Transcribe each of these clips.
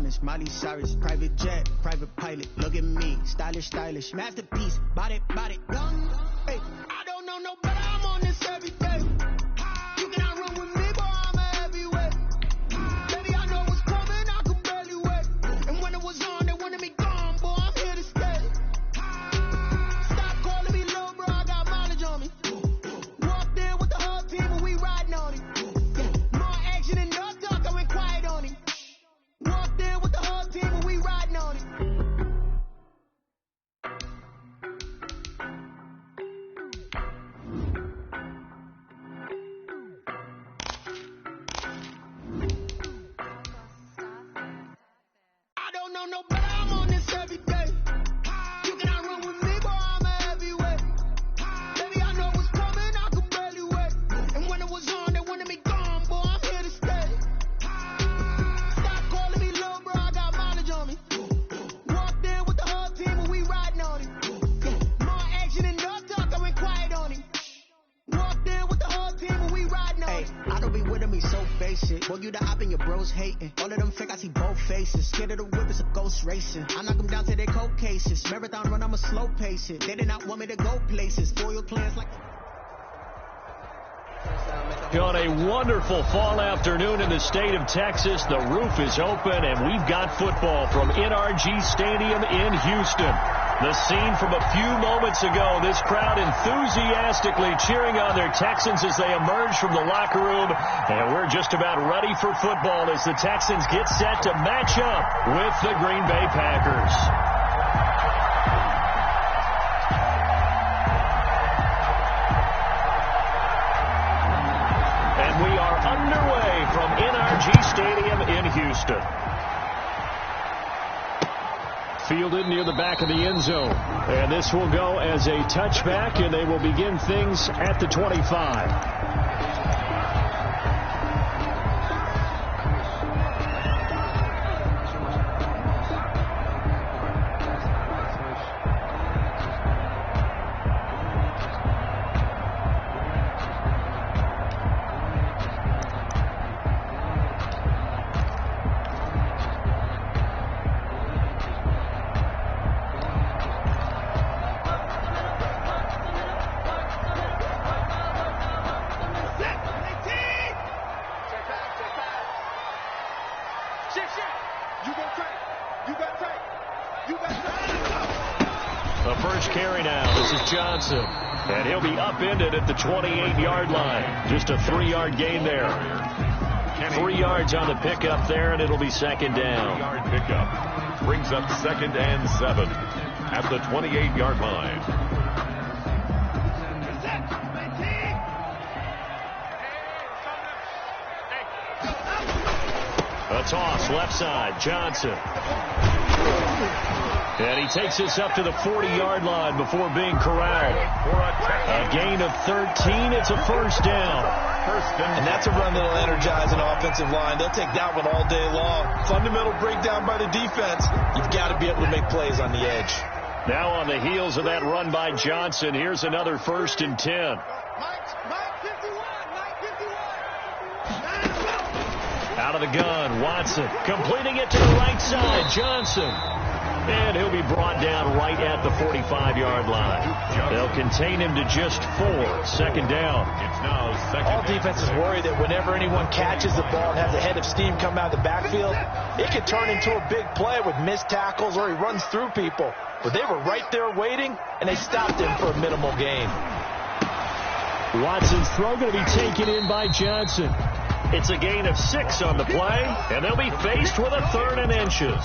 diamonds, Miley Cyrus, private jet, private pilot. Look at me, stylish, stylish, masterpiece, body, body, young. Hey, I don't know no better, I'm on this every day. You cannot run with me, boy, I'm a heavyweight. Baby, I know what's coming, I could barely wait. And when it was on, they wanted me gone, boy, I'm here to stay. Stop calling me low, bro, I got mileage on me. Walked in with the whole team and we riding on it. More action than no talk, I went quiet on it. Walked in with the whole team and we riding on it. I don't know no better, I'm on this every day. You cannot run with me, boy, I'm a heavyweight. Baby, I know what's coming, I could barely wait. And when it was on, they wanted me gone, boy, I'm here to stay. Stop calling me low, bro, I got mileage on me. Walked in with the whole team and we riding on it. More action than no talk, I went quiet on it. Walked in with the whole team and we riding on it. I don't be with him, he's so basic. Boy, you the op and your bros hating. All of them fake, I see both faces. Scared of the whip, it's a ghost racing. I knock them down to their cold cases. Marathon run, I'ma slow pace it. They did not want me to go places. Foil plans like... On a wonderful fall afternoon in the state of Texas, the roof is open, and we've got football from NRG Stadium in Houston. The scene from a few moments ago, this crowd enthusiastically cheering on their Texans as they emerge from the locker room, and we're just about ready for football as the Texans get set to match up with the Green Bay Packers. We are underway from NRG Stadium in Houston. Fielded near the back of the end zone. And this will go as a touchback, and they will begin things at the 25. The first carry now. This is Johnson. And he'll be upended at the 28-yard line. Just a 3-yard gain there. 3 yards on the pickup there, and it'll be second down. 3-yard pickup brings up 2nd and 7 at the 28-yard line. A toss left side. Johnson. And he takes this up to the 40-yard line before being corralled. A gain of 13. It's a first down. And that's a run that'll energize an offensive line. They'll take that one all day long. Fundamental breakdown by the defense. You've got to be able to make plays on the edge. Now on the heels of that run by Johnson, here's another 1st and 10. Out of the gun, Watson completing it to the right side. Johnson. And he'll be brought down right at the 45-yard line. They'll contain him to just 4. Second down. It's now second. All defenses worry that whenever anyone catches the ball and has a head of steam come out of the backfield, it could turn into a big play with missed tackles or he runs through people. But they were right there waiting, and they stopped him for a minimal gain. Watson's throw going to be taken in by Johnson. It's a gain of 6 on the play, and they'll be faced with a 3rd and inches.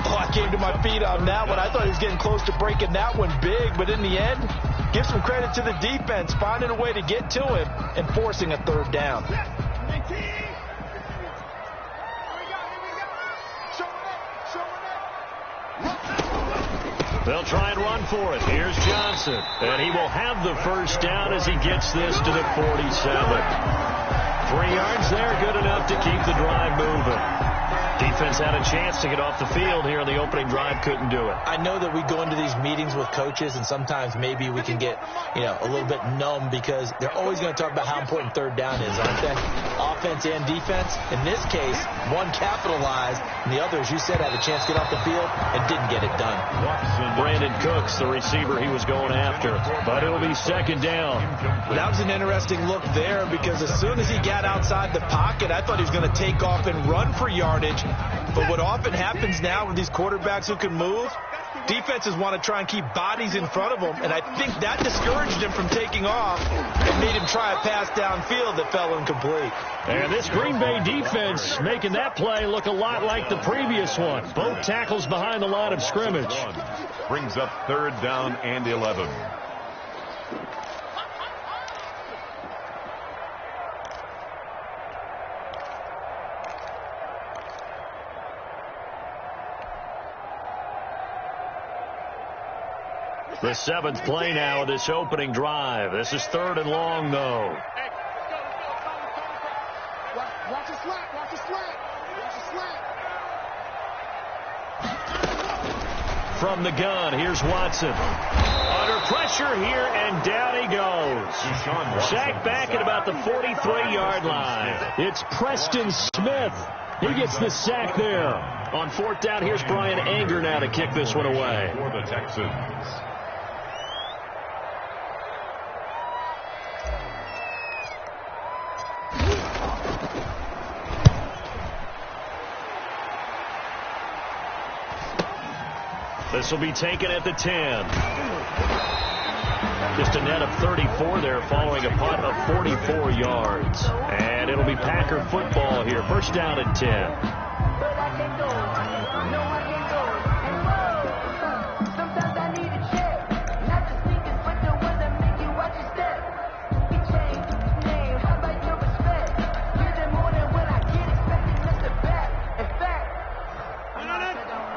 Oh, I came to my feet on that one. I thought he was getting close to breaking that one big, but in the end, give some credit to the defense, finding a way to get to him and forcing a 3rd down. They'll try and run for it. Here's Johnson, and he will have the first down as he gets this to the 47. 3 yards there, good enough to keep the drive moving. defense had a chance to get off the field here in the opening drive, couldn't do it. I know that we go into these meetings with coaches, and sometimes maybe we can get, a little bit numb because they're always going to talk about how important third down is, aren't they? Offense and defense. In this case, one capitalized, and the other, as you said, had a chance to get off the field and didn't get it done. Brandon Cooks, the receiver he was going after, but it'll be second down. That was an interesting look there because as soon as he got outside the pocket, I thought he was going to take off and run for yardage. But what often happens now with these quarterbacks who can move, defenses want to try and keep bodies in front of them, and I think that discouraged him from taking off and made him try a pass downfield that fell incomplete. And this Green Bay defense making that play look a lot like the previous one. Both tackles behind the line of scrimmage. Brings up third down and 11. The seventh play now of this opening drive. This is third and long, though. Watch the slant. Watch the slant. Watch the slant. From the gun, here's Watson. Under pressure here, and down he goes. Sacked back at about the 43-yard line. It's Preston Smith. He gets the sack there. On fourth down, here's Brian Anger now to kick this one away. For the Texans. This will be taken at the 10. Just a net of 34 there following a punt of 44 yards. And it'll be Packer football here. First down and 10.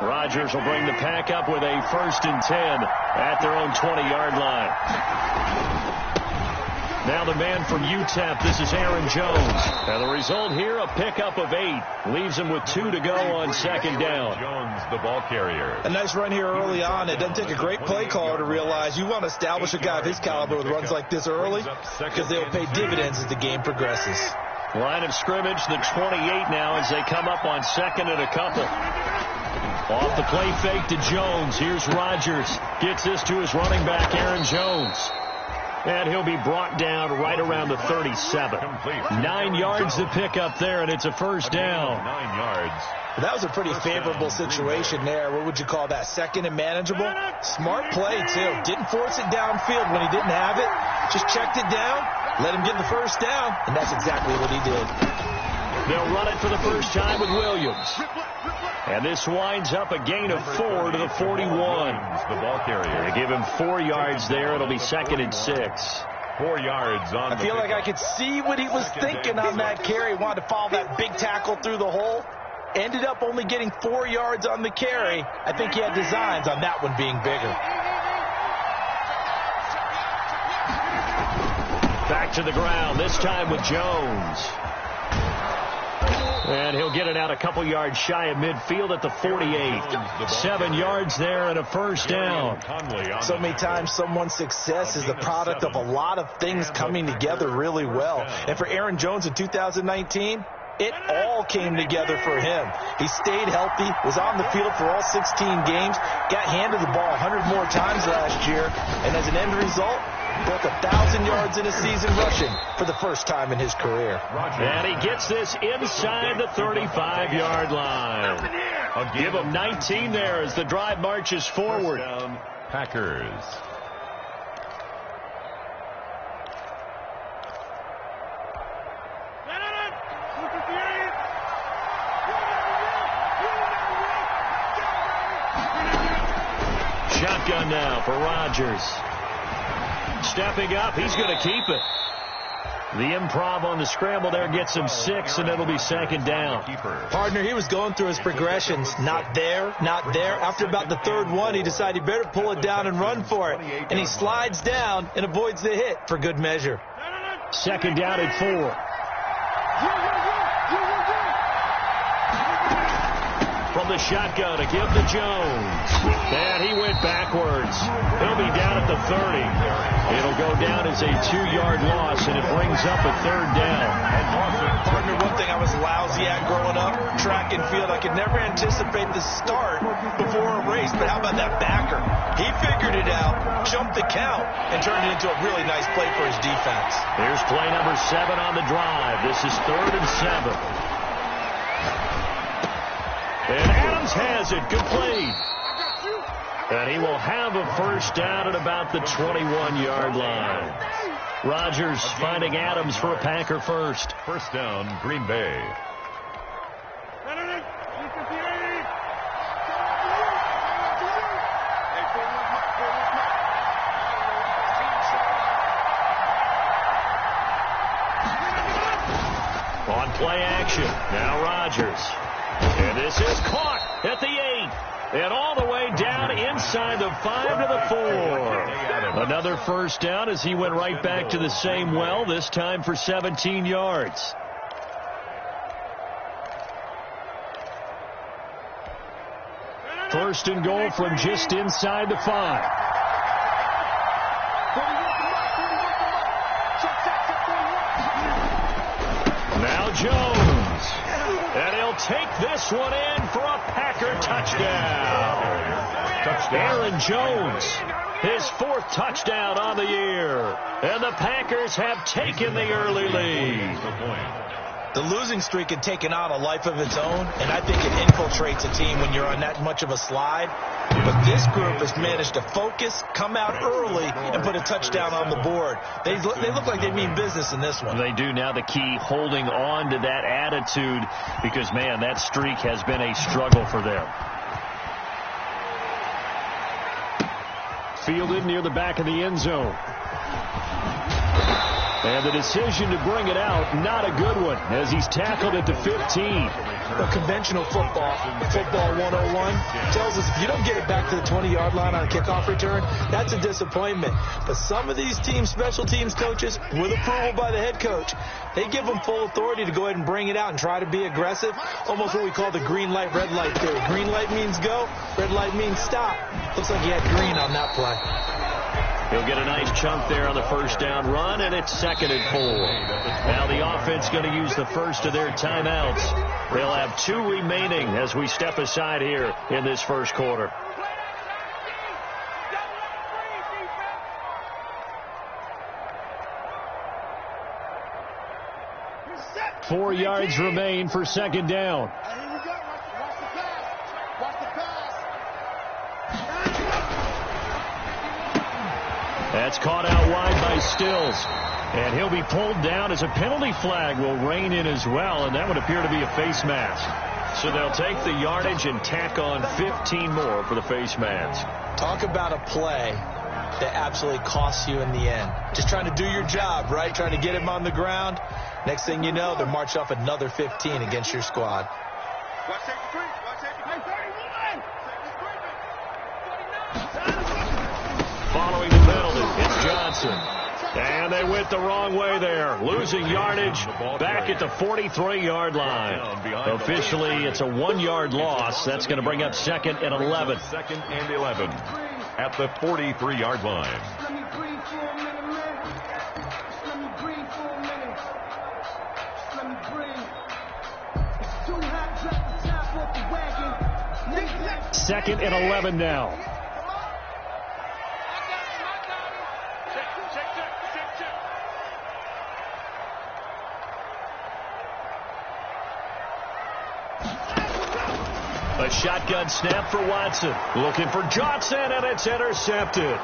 Rodgers will bring the pack up with a first and 10 at their own 20-yard line. Now the man from UTEP, this is Aaron Jones. And the result here, a pickup of 8. Leaves him with 2 to go on second down. Jones, the ball carrier. A nice run here early on. It doesn't take a great play caller to realize you want to establish a guy of his caliber with runs like this early because they will pay dividends as the game progresses. Line of scrimmage, the 28 now as they come up on second and a couple. Off the play fake to Jones. Here's Rodgers. Gets this to his running back, Aaron Jones. And he'll be brought down right around the 37. 9 yards to pick up there, and it's a first down. 9 yards. That was a pretty favorable situation there. What would you call that? Second and manageable? Smart play, too. Didn't force it downfield when he didn't have it. Just checked it down, let him get the first down, and that's exactly what he did. They'll run it for the first time with Williams. And this winds up a gain of 4 to the 41. The ball carrier. They give him 4 yards there. It'll be second and 6. 4 yards on. I feel like I could see what he was thinking on that carry. Wanted to follow that big tackle through the hole. Ended up only getting 4 yards on the carry. I think he had designs on that one being bigger. Back to the ground, this time with Jones. And he'll get it out a couple yards shy of midfield at the 48. 7 yards there and a first down. So many times someone's success is the product of a lot of things coming together really well. And for Aaron Jones in 2019, it all came together for him. He stayed healthy, was on the field for all 16 games, got handed the ball 100 more times last year, and as an end result, broke 1,000 yards in a season rushing for the first time in his career. And he gets this inside the 35-yard line. I'll give him 19 there as the drive marches forward. Down, Packers. Shotgun now for Rodgers. Stepping up, he's going to keep it. The improv on the scramble there gets him 6, and it'll be second down. Partner, he was going through his progressions. Not there, not there. After about the third one, he decided he better pull it down and run for it. And he slides down and avoids the hit for good measure. Second down at 4. the shotgun to give to Jones. And he went backwards. He'll be down at the 30. It'll go down as a 2-yard loss, and it brings up a 3rd down. And partner, one thing I was lousy at growing up, track and field, I could never anticipate the start before a race. But how about that backer? He figured it out, jumped the count, and turned it into a really nice play for his defense. Here's play number 7 on the drive. This is 3rd and 7. And Adams has it, complete. And he will have a 1st down at about the 21-yard line. Rodgers finding Adams for a Packer first. 1st down, Green Bay. On play action, now Rodgers. And this is caught at the 8. And all the way down inside the 5 to the 4. Another 1st down as he went right back to the same well, this time for 17 yards. First and goal from just inside the 5. Now Jones. And he'll take this one in for a Packer touchdown. Aaron Jones, his 4th touchdown on the year. And the Packers have taken the early lead. The losing streak had taken on a life of its own, and I think it infiltrates a team when you're on that much of a slide. But this group has managed to focus, come out early, and put a touchdown on the board. They look like they mean business in this one. They do. Now the key, holding on to that attitude, because, man, that streak has been a struggle for them. Fielded near the back of the end zone. And the decision to bring it out, not a good one, as he's tackled at the 15. Well, conventional football 101, tells us if you don't get it back to the 20-yard line on a kickoff return, that's a disappointment. But some of these teams, special teams coaches, with approval by the head coach, they give them full authority to go ahead and bring it out and try to be aggressive, almost what we call the green light, red light theory. Green light means go, red light means stop. Looks like he had green on that play. He'll get a nice chunk there on the 1st down run, and it's 2nd and 4. Now the offense going to use the first of their timeouts. They'll have 2 remaining as we step aside here in this 1st quarter. Four yards remain for 2nd down. That's caught out wide by Stills. And he'll be pulled down as a penalty flag will rein in as well, and that would appear to be a face mask. So they'll take the yardage and tack on 15 more for the face mask. Talk about a play that absolutely costs you in the end. Just trying to do your job, right? Trying to get him on the ground. Next thing you know, they'll march off another 15 against your squad. Following the penalty, it's Johnson. And they went the wrong way there. Losing yardage back at the 43-yard line. Officially, it's a 1-yard loss. That's going to bring up 2nd and 11. 2nd and 11 at the 43-yard line. Let me breathe for a minute, man. Let me breathe for a minute. Let me breathe. It's too hot, drop the top off the wagon. 2nd and 11 now. A shotgun snap for Watson. Looking for Johnson, and it's intercepted.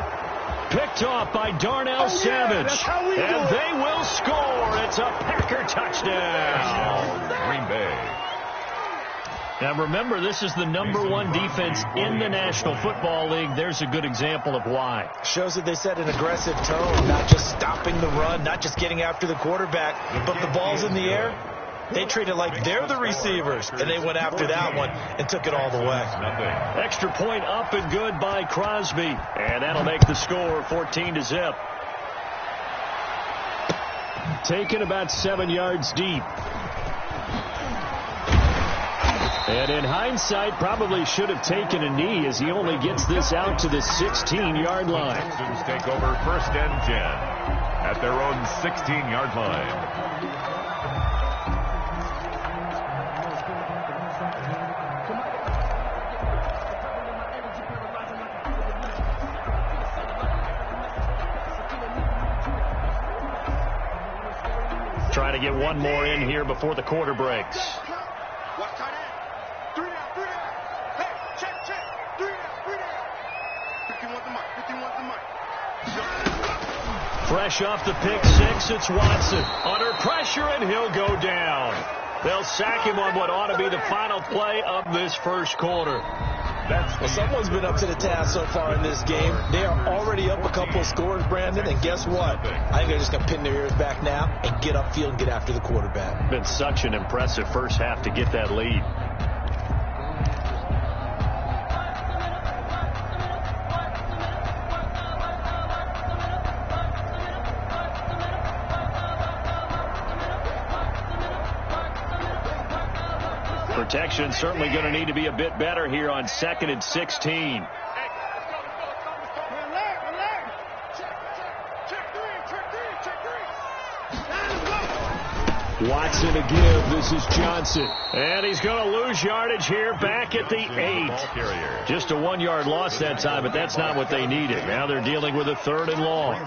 Picked off by Darnell Savage. And they will score. It's a Packer touchdown. Green Bay. Now remember, this is the #1 defense in the National Football League. There's a good example of why. Shows that they set an aggressive tone, not just stopping the run, not just getting after the quarterback, but the ball's in the air. They treat it like they're the receivers, and they went after that one and took it all the way. Extra point up and good by Crosby. And that'll make the score 14-0. Taken about 7 yards deep. And in hindsight, probably should have taken a knee as he only gets this out to the 16-yard line. Texans take over 1st and 10 at their own 16-yard line. Try to get one more in here before the quarter breaks. Fresh off the pick six, it's Watson. Under pressure, and he'll go down. They'll sack him on what ought to be the final play of this first quarter. Well, someone's been up to the task so far in this game. They are already up a couple of scores, Brandon, and guess what? I think they're just going to pin their ears back now and get upfield and get after the quarterback. Been such an impressive first half to get that lead. Protection certainly going to need to be a bit better here on 2nd and 16. Watson to give. This is Johnson. And he's going to lose yardage here back at the 8. Just a 1-yard loss that time, but that's not what they needed. Now they're dealing with a 3rd and long.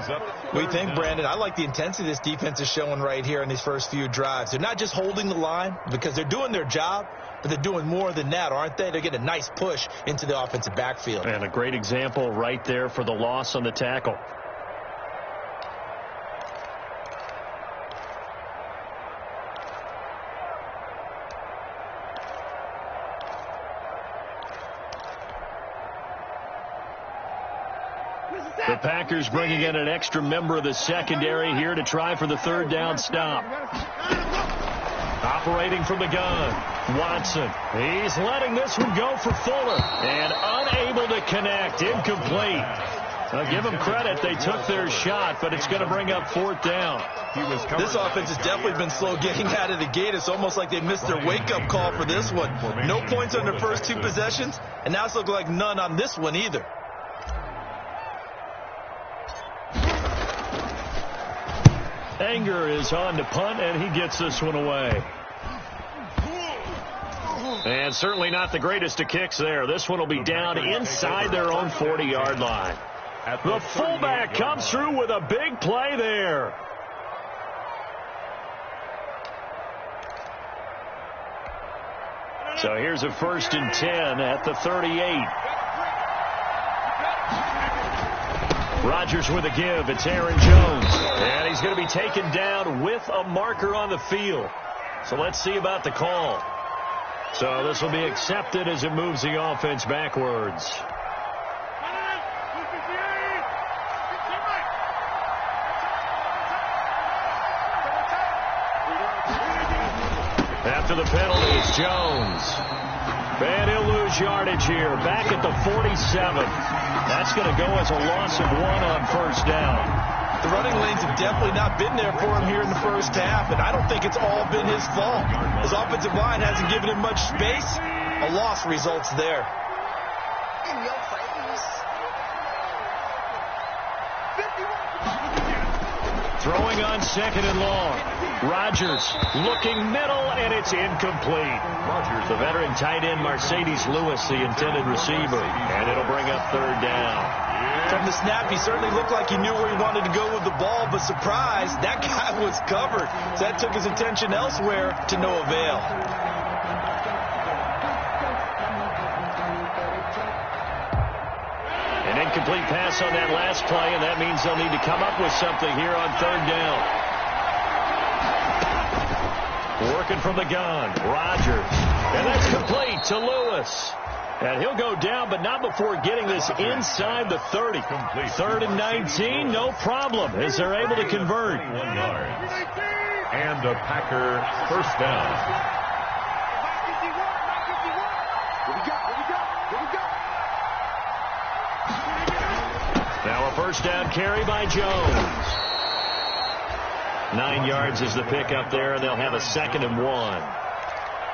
We think, Brandon, I like the intensity this defense is showing right here in these first few drives. They're not just holding the line because they're doing their job, but they're doing more than that, aren't they? They're getting a nice push into the offensive backfield. And a great example right there for the loss on the tackle. The Packers bringing in an extra member of the secondary here to try for the 3rd down stop. Operating from the gun, Watson. He's letting this one go for Fuller. And unable to connect. Incomplete. I'll give them credit. They took their shot, but it's going to bring up 4th down. This offense has definitely been slow getting out of the gate. It's almost like they missed their wake-up call for this one. No points on their first 2 possessions, and now it's looking like none on this one either. Anger is on to punt, and he gets this one away. And certainly not the greatest of kicks there. This one will be down inside their own 40-yard line. The fullback comes through with a big play there. So here's a 1st and 10 at the 38. Rodgers with a give. It's Aaron Jones. And he's going to be taken down with a marker on the field. So let's see about the call. So this will be accepted as it moves the offense backwards. After the penalty, it's Jones. And he'll lose yardage here. Back at the 47. That's going to go as a loss of 1 on 1st down. The running lanes have definitely not been there for him here in the first half, and I don't think it's all been his fault. His offensive line hasn't given him much space. A loss results there. In your face. Throwing on 2nd and long. Rodgers looking middle, and it's incomplete. The veteran tight end Mercedes Lewis, the intended receiver, and it'll bring up 3rd down. From the snap, he certainly looked like he knew where he wanted to go with the ball, but surprise, that guy was covered. So that took his attention elsewhere to no avail. An incomplete pass on that last play, and that means they'll need to come up with something here on 3rd down. Working from the gun, Rodgers. And that's complete to Lewis. And he'll go down, but not before getting this inside the 30. 3rd and 19, no problem, as they're able to convert. 1 yard. And a Packer 1st down. Now a 1st down carry by Jones. 9 yards is the pickup there, and they'll have a 2nd and 1.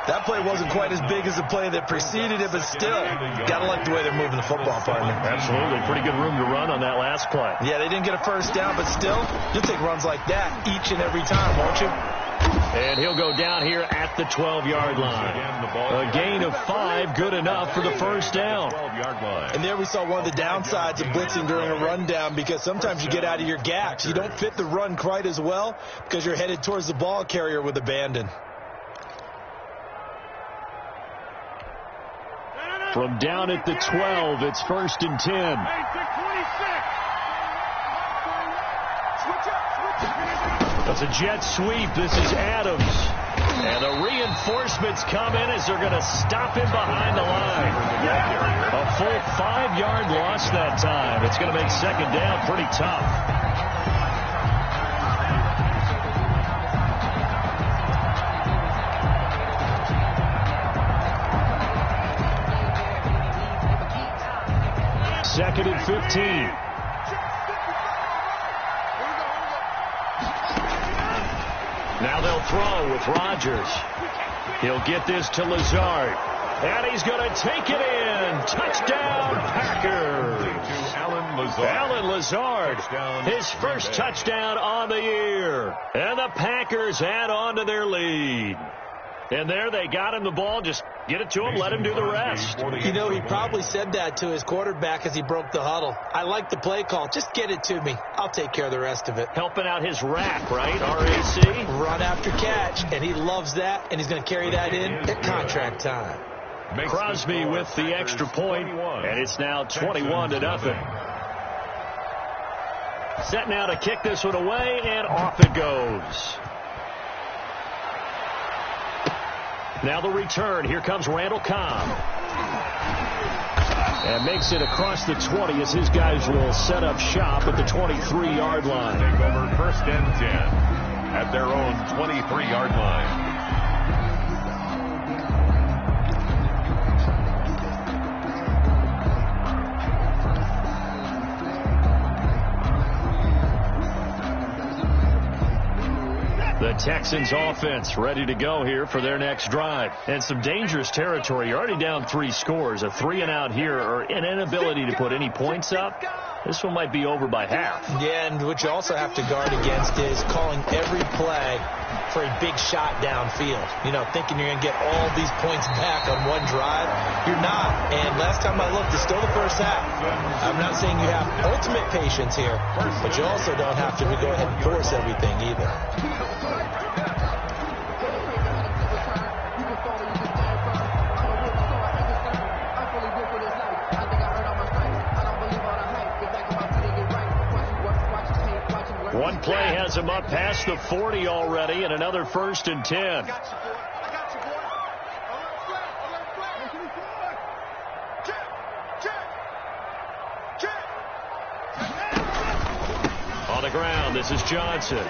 That play wasn't quite as big as the play that preceded it, but still, got to like the way they're moving the football, partner. Absolutely. Pretty good room to run on that last play. Yeah, they didn't get a first down, but still, you'll take runs like that each and every time, won't you? And he'll go down here at the 12-yard line. A gain of 5, good enough for the first down. And there we saw one of the downsides of blitzing during a rundown, because sometimes you get out of your gaps. You don't fit the run quite as well because you're headed towards the ball carrier with abandon. From down at the 12, it's 1st and 10. That's a jet sweep. This is Adams. And the reinforcements come in as they're going to stop him behind the line. A full 5-yard loss that time. It's going to make second down pretty tough. Second and 15. Now they'll throw with Rodgers. He'll get this to Lazard. And he's going to take it in. Touchdown, Packers. Alan Lazard, his first touchdown on the year. And the Packers add on to their lead. And there they got him the ball. Just get it to him, let him do the rest. You know, he probably said that to his quarterback as he broke the huddle. I like the play call. Just get it to me. I'll take care of the rest of it. Helping out his RAC, right? R-A-C? Run after catch. And he loves that, and he's going to carry that in at contract time. Crosby with the extra point, and it's now 21-0. Set now to kick this one away, and off it goes. Now the return. Here comes Randall Cobb. And makes it across the 20 as his guys will set up shop at the 23-yard line. Take over 1st and 10 at their own 23-yard line. The Texans offense ready to go here for their next drive. And some dangerous territory. You're already down 3 scores. A 3-and-out here or an inability to put any points up. This one might be over by half. Yeah, and what you also have to guard against is calling every play for a big shot downfield. You know, thinking you're going to get all these points back on one drive. You're not. And last time I looked, it's still the first half. I'm not saying you have ultimate patience here, but you also don't have to go ahead and force everything either. One play has him up past the 40 already, and another 1st and 10. On the ground, this is Johnson.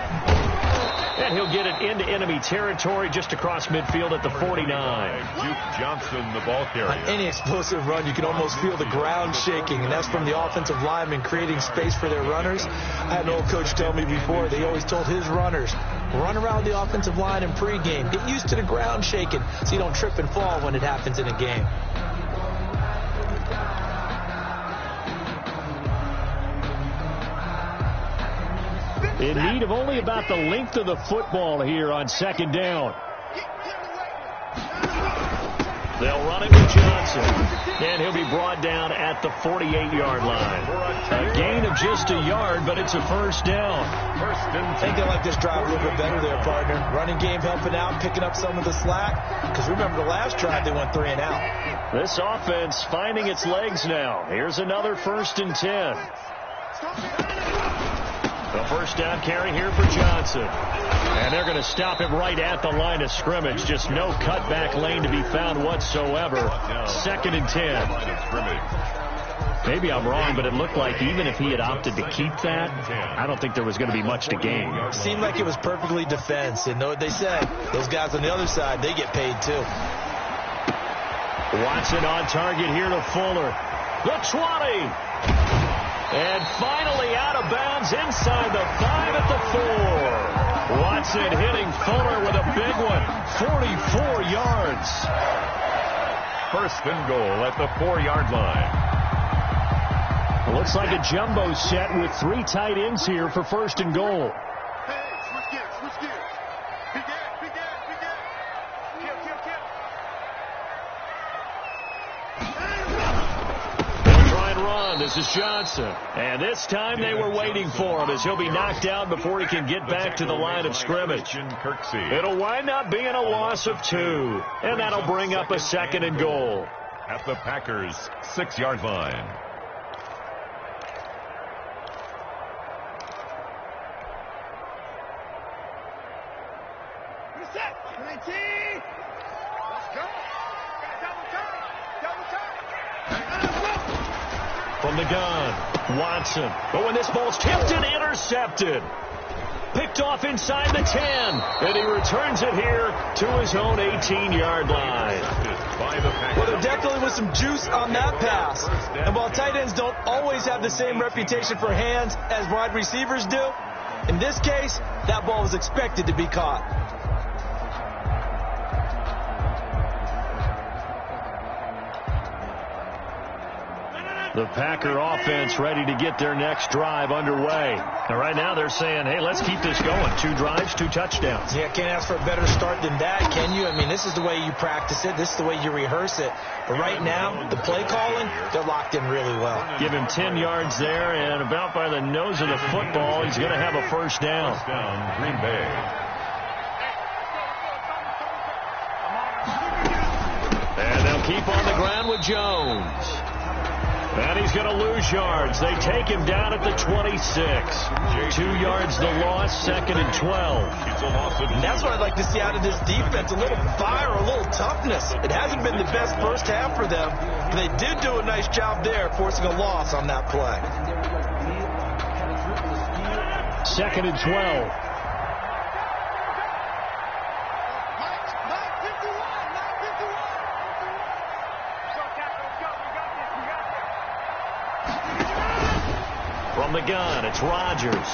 And he'll get it into enemy territory just across midfield at the 49. Duke Johnson, the ball carrier. On any explosive run, you can almost feel the ground shaking, and that's from the offensive linemen creating space for their runners. I had an old coach tell me before, they always told his runners, run around the offensive line in pregame. Get used to the ground shaking so you don't trip and fall when it happens in a game. In need of only about the length of the football here on 2nd down. They'll run it with Johnson. And he'll be brought down at the 48-yard line. A gain of just a yard, but it's a 1st down. I think they like this drive a little bit better there, partner. Running game helping out, picking up some of the slack. Because remember the last drive, they went 3 and out. This offense finding its legs now. Here's another 1st and 10. The 1st down carry here for Johnson. And they're going to stop him right at the line of scrimmage. Just no cutback lane to be found whatsoever. 2nd and 10. Maybe I'm wrong, but it looked like even if he had opted to keep that, I don't think there was going to be much to gain. Seemed like it was perfectly defense. And know what they said? Those guys on the other side, they get paid too. Watson on target here to Fuller. The 20. And finally out of bounds inside the 5 at the 4. Watson hitting Fuller with a big one. 44 yards. First and goal at the 4-yard line. It looks like a jumbo set with 3 tight ends here for first and goal. Switch gears. Big air. They'll try and run. This is Johnson. And this time they were waiting for him as he'll be knocked down before he can get back to the line of scrimmage. It'll wind up being a loss of 2. And that'll bring up a second and goal. At the Packers' 6-yard line. From the gun, Watson. But when this ball's tipped and intercepted. Picked off inside the 10. And he returns it here to his own 18-yard line. Well, there definitely was some juice on that pass. And while tight ends don't always have the same reputation for hands as wide receivers do, in this case, that ball was expected to be caught. The Packer offense ready to get their next drive underway. And right now they're saying, hey, let's keep this going. 2 drives, 2 touchdowns. Yeah, can't ask for a better start than that, can you? I mean, this is the way you practice it. This is the way you rehearse it. But right now, the play calling, they're locked in really well. Give him 10 yards there, and about by the nose of the football, he's going to have a first down. First down, Green Bay. And they'll keep on the ground with Jones. And he's going to lose yards. They take him down at the 26. 2 yards the loss, second and 12. And that's what I'd like to see out of this defense, a little fire, a little toughness. It hasn't been the best first half for them, but they did do a nice job there, forcing a loss on that play. Second and 12. From the gun, it's Rodgers.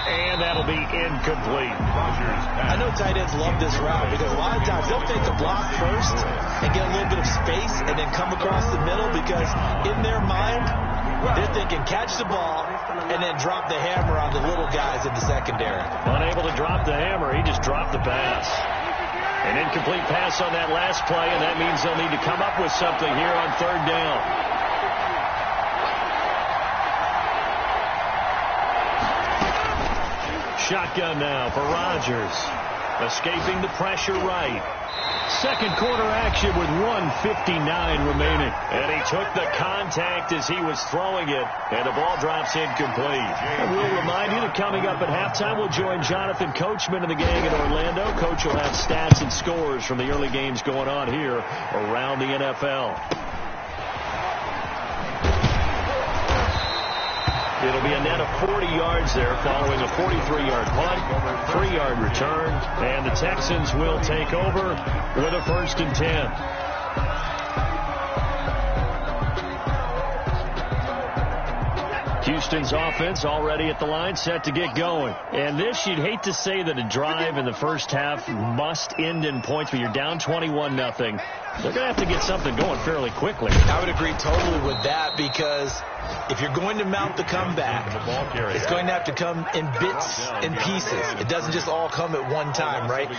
And that'll be incomplete. I know tight ends love this route because a lot of times they'll take the block first and get a little bit of space and then come across the middle because in their mind, they're thinking catch the ball and then drop the hammer on the little guys in the secondary. Unable to drop the hammer, he just dropped the pass. An incomplete pass on that last play, and that means they'll need to come up with something here on third down. Shotgun now for Rodgers. Escaping the pressure right. Second quarter action with 1:59 remaining. And he took the contact as he was throwing it. And the ball drops incomplete. And we'll remind you that coming up at halftime, we'll join Jonathan Coachman and the gang in Orlando. Coach will have stats and scores from the early games going on here around the NFL. It'll be a net of 40 yards there following a 43-yard punt, 3-yard return, and the Texans will take over with a 1st and 10. Houston's offense already at the line, set to get going. And this, you'd hate to say that a drive in the first half must end in points, but you're down 21-0. They're going to have to get something going fairly quickly. I would agree totally with that because if you're going to mount the comeback, it's going to have to come in bits and pieces. It doesn't just all come at one time, right?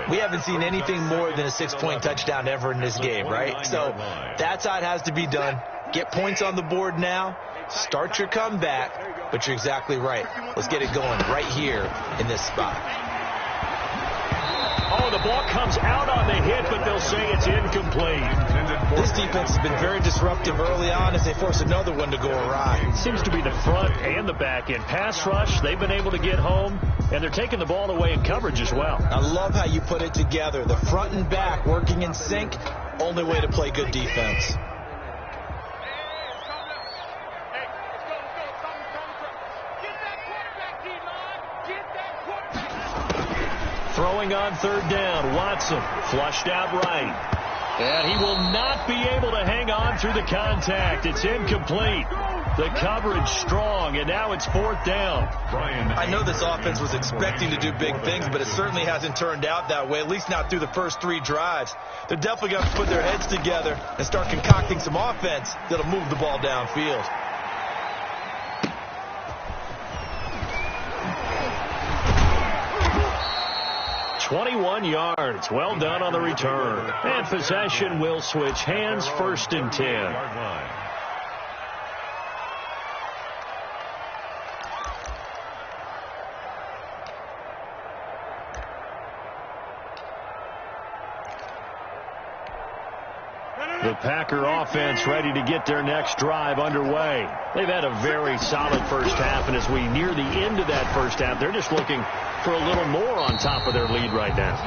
We haven't seen anything more than a 6-point touchdown ever in this game, right? So that's how it has to be done. Get points on the board now. Start your comeback, but you're exactly right. Let's get it going right here in this spot. Oh, the ball comes out on the hit, but they'll say it's incomplete. This defense has been very disruptive early on as they force another one to go awry. Seems to be the front and the back end. Pass rush, they've been able to get home, and they're taking the ball away in coverage as well. I love how you put it together. The front and back working in sync, only way to play good defense. Throwing on third down, Watson flushed out right. And he will not be able to hang on through the contact. It's incomplete. The coverage strong, and now it's 4th down. I know this offense was expecting to do big things, but it certainly hasn't turned out that way, at least not through the first 3 drives. They're definitely going to put their heads together and start concocting some offense that'll move the ball downfield. "21 yards. Well done on the return. And possession will switch hands, 1st and 10. The Packer offense ready to get their next drive underway. They've had a very solid first half, and as we near the end of that first half, they're just looking for a little more on top of their lead right now.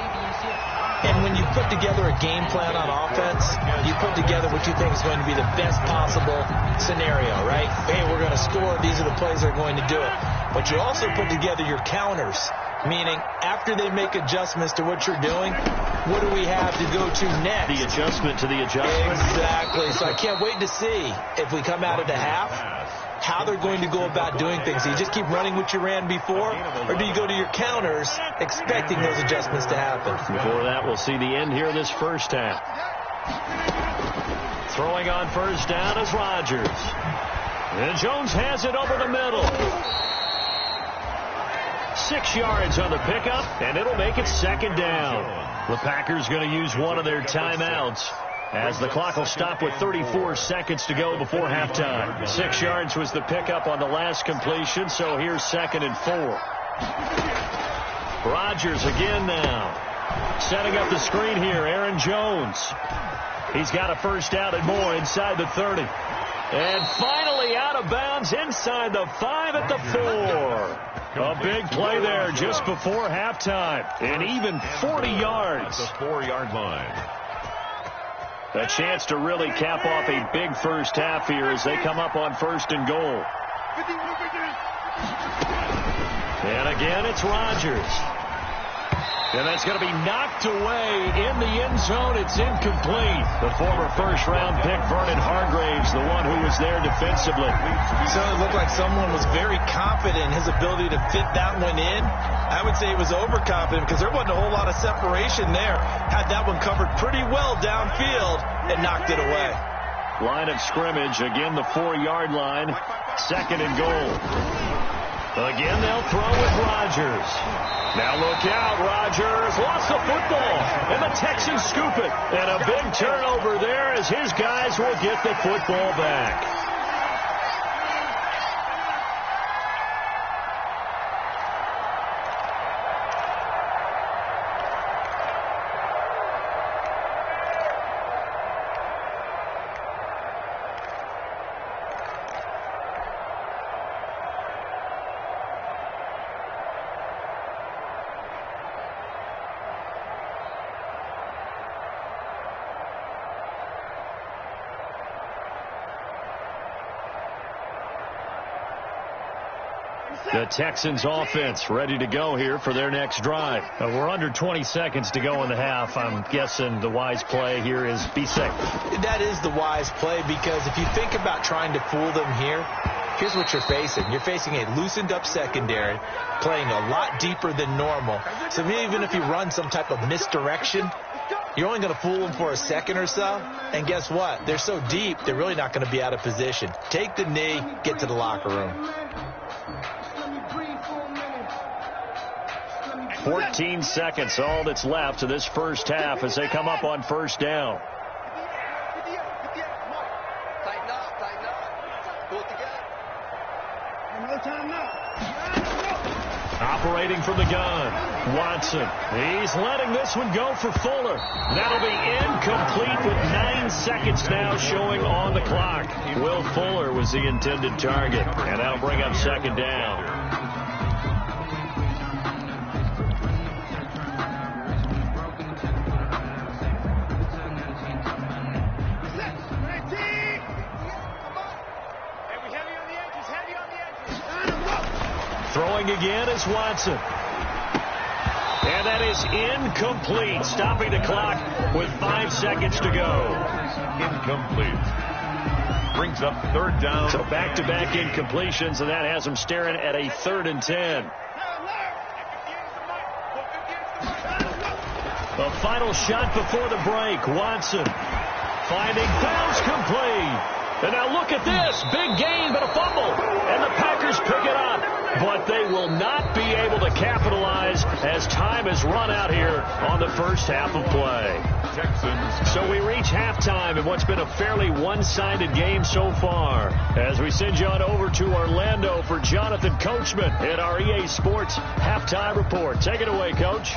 And when you put together a game plan on offense, you put together what you think is going to be the best possible scenario, right? Hey, we're going to score. These are the plays that are going to do it. But you also put together your counters, meaning after they make adjustments to what you're doing, what do we have to go to next? The adjustment to the adjustment. Exactly. So I can't wait to see if we come out of the half, how they're going to go about doing things. Do you just keep running what you ran before, or do you go to your counters expecting those adjustments to happen? Before that, we'll see the end here of this first half. Throwing on 1st down is Rodgers. And Jones has it over the middle. 6 yards on the pickup, and it'll make it 2nd down. The Packers going to use one of their timeouts, as the clock will stop with 34 seconds to go before halftime. 6 yards was the pickup on the last completion, so here's 2nd and 4. Rodgers again now. Setting up the screen here, Aaron Jones. He's got a 1st down and more inside the 30. And finally out of bounds inside the 5 at the 4. A big play there just before halftime. And even 40 yards. At the 4-yard line. A chance to really cap off a big first half here as they come up on 1st and goal. And again, it's Rodgers. And that's going to be knocked away in the end zone. It's incomplete. The former first-round pick, Vernon Hargraves, the one who was there defensively. So it looked like someone was very confident in his ability to fit that one in. I would say he was overconfident because there wasn't a whole lot of separation there. Had that one covered pretty well downfield and knocked it away. Line of scrimmage, again the 4-yard line. 2nd and goal. Again, they'll throw with Rodgers. Now look out, Rodgers lost the football, and the Texans scoop it. And a big turnover there as his guys will get the football back. The Texans offense ready to go here for their next drive. We're under 20 seconds to go in the half. I'm guessing the wise play here is be safe. That is the wise play, because if you think about trying to fool them here, here's what you're facing. You're facing a loosened up secondary, playing a lot deeper than normal. So even if you run some type of misdirection, you're only going to fool them for a second or so. And guess what? They're so deep, they're really not going to be out of position. Take the knee, get to the locker room. 14 seconds, all that's left to this first half as they come up on 1st down. Tighten up. Pull it together. No time now. Operating from the gun, Watson. He's letting this one go for Fuller. That'll be incomplete with 9 seconds now showing on the clock. Will Fuller was the intended target, and that'll bring up 2nd down. Throwing again is Watson. And that is incomplete, stopping the clock with 5 seconds to go. Incomplete. brings up third down. So back-to-back incompletions, and that has them staring at a 3rd and 10. The final shot before the break. Watson finding bounds complete. And now look at this. Big gain, but a fumble. And the Packers pick it up. But they will not be able to capitalize as time has run out here on the first half of play. Texans. So we reach halftime in what's been a fairly one-sided game so far. As we send you on over to Orlando for Jonathan Coachman at our EA Sports Halftime Report. Take it away, Coach.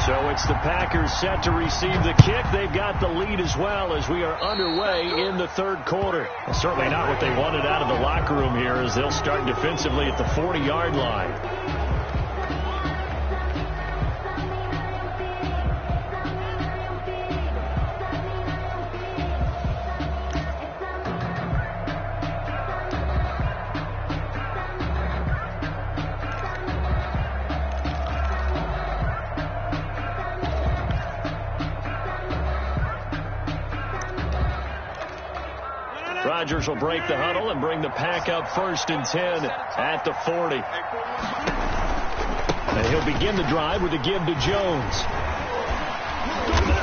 So it's the Packers set to receive the kick. They've got the lead as well as we are underway in the 3rd quarter. Well, certainly not what they wanted out of the locker room here as they'll start defensively at the 40-yard line. Rodgers will break the huddle and bring the pack up 1st and 10 at the 40. And he'll begin the drive with a give to Jones.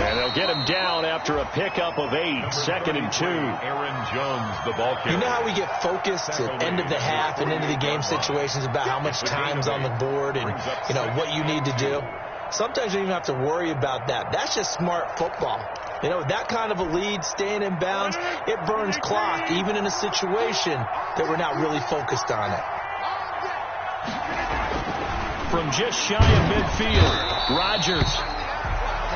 And they'll get him down after a pickup of 8, 2nd and 2. Aaron Jones, the ball carrier. You know how we get focused at end of the half and into the game situations about how much time's on the board and, you know, what you need to do? Sometimes you don't even have to worry about that. That's just smart football. You know, that kind of a lead, staying in bounds, it burns clock, even in a situation that we're not really focused on it. From just shy of midfield, Rodgers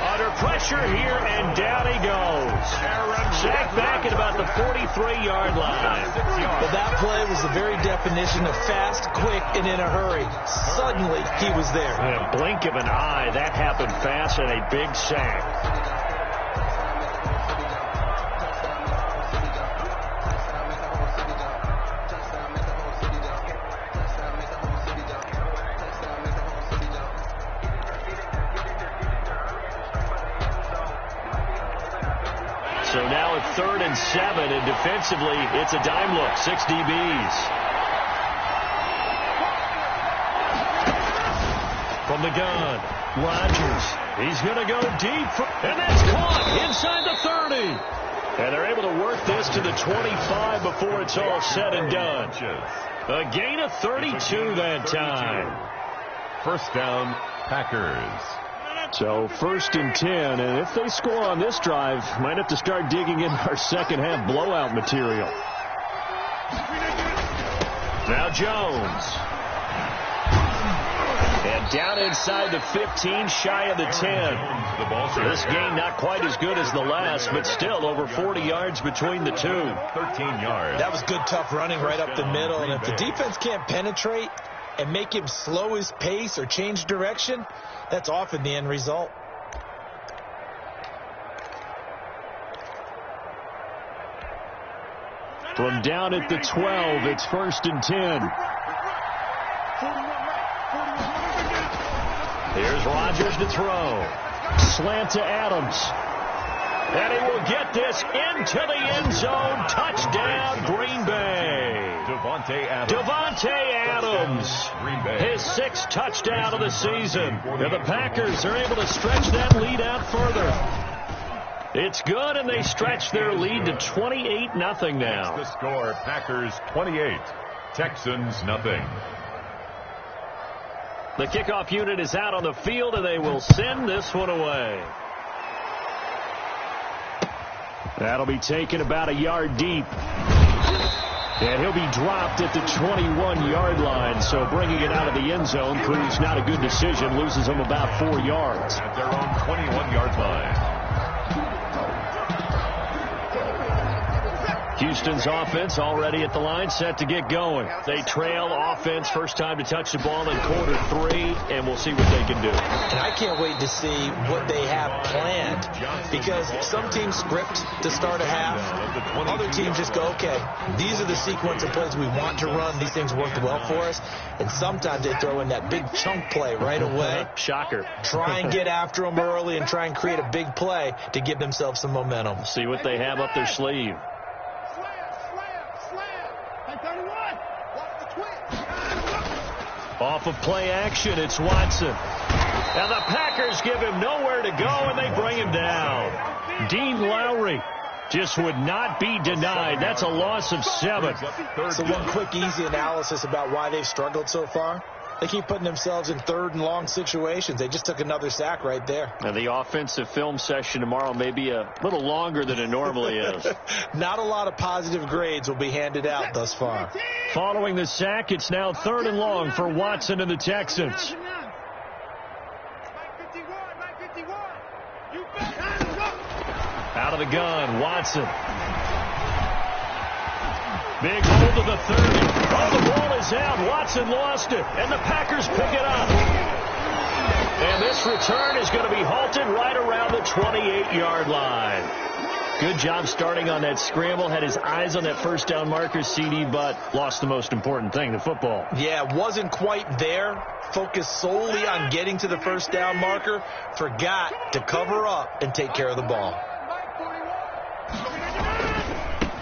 under pressure here, and down he goes. Sacked back at about the 43-yard line. Well, that play was the very definition of fast, quick, and in a hurry. Suddenly, he was there. In a blink of an eye, that happened fast, and a big sack. So now it's 3rd and 7, and defensively, it's a dime look, 6 DBs. From the gun, Rodgers. He's going to go deep, and that's caught inside the 30. And they're able to work this to the 25 before it's all said and done. A gain of 32 that time. First down, Packers. So 1st and 10, and if they score on this drive, might have to start digging in our second half blowout material. Now Jones. And down inside the 15, shy of the 10. This game not quite as good as the last, but still over 40 yards between the two. 13 yards. That was good, tough running right up the middle, and if the defense can't penetrate and make him slow his pace or change direction, that's often the end result. From down at the 12, it's 1st and 10. Here's Rodgers to throw. Slant to Adams. And he will get this into the end zone. Touchdown, Green Bay. Davante Adams. His 6th touchdown of the season. And the Packers are able to stretch that lead out further. It's good, and they stretch their lead to 28-0 now. The score, Packers 28, Texans nothing. The kickoff unit is out on the field, and they will send this one away. That'll be taken about a yard deep. And he'll be dropped at the 21-yard line, so bringing it out of the end zone proves not a good decision, loses him about 4 yards. At their own 21-yard line. Houston's offense already at the line, set to get going. They trail offense, first time to touch the ball in quarter 3, and we'll see what they can do. And I can't wait to see what they have planned, because some teams script to start a half. Other teams just go, okay, these are the sequence of plays we want to run. These things worked well for us. And sometimes they throw in that big chunk play right away. Shocker. Try and get after them early and try and create a big play to give themselves some momentum. See what they have up their sleeve. Off of play action, it's Watson. And the Packers give him nowhere to go, and they bring him down. Dean Lowry just would not be denied. That's a loss of 7. So one quick, easy analysis about why they've struggled so far. They keep putting themselves in 3rd and long situations. They just took another sack right there. And the offensive film session tomorrow may be a little longer than it normally is. Not a lot of positive grades will be handed out thus far. Following the sack, it's now 3rd and long for Watson and the Texans. Out of the gun, Watson. Big hold of the 30. Oh, the ball is out. Watson lost it, and the Packers pick it up. And this return is going to be halted right around the 28-yard line. Good job starting on that scramble. Had his eyes on that first down marker, CD, but lost the most important thing, the football. Yeah, wasn't quite there. Focused solely on getting to the first down marker. Forgot to cover up and take care of the ball.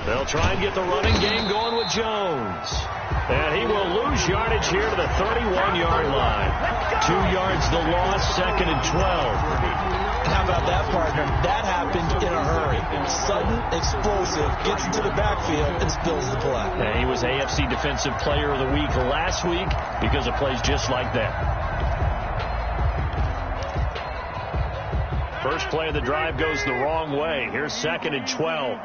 They'll try and get the running game going with Jones. And he will lose yardage here to the 31-yard line. 2 yards the loss, 2nd and 12. How about that, partner? That happened in a hurry. Sudden, explosive, gets into the backfield, and spills the play. And he was AFC Defensive Player of the Week last week because of plays just like that. First play of the drive goes the wrong way. Here's 2nd and 12.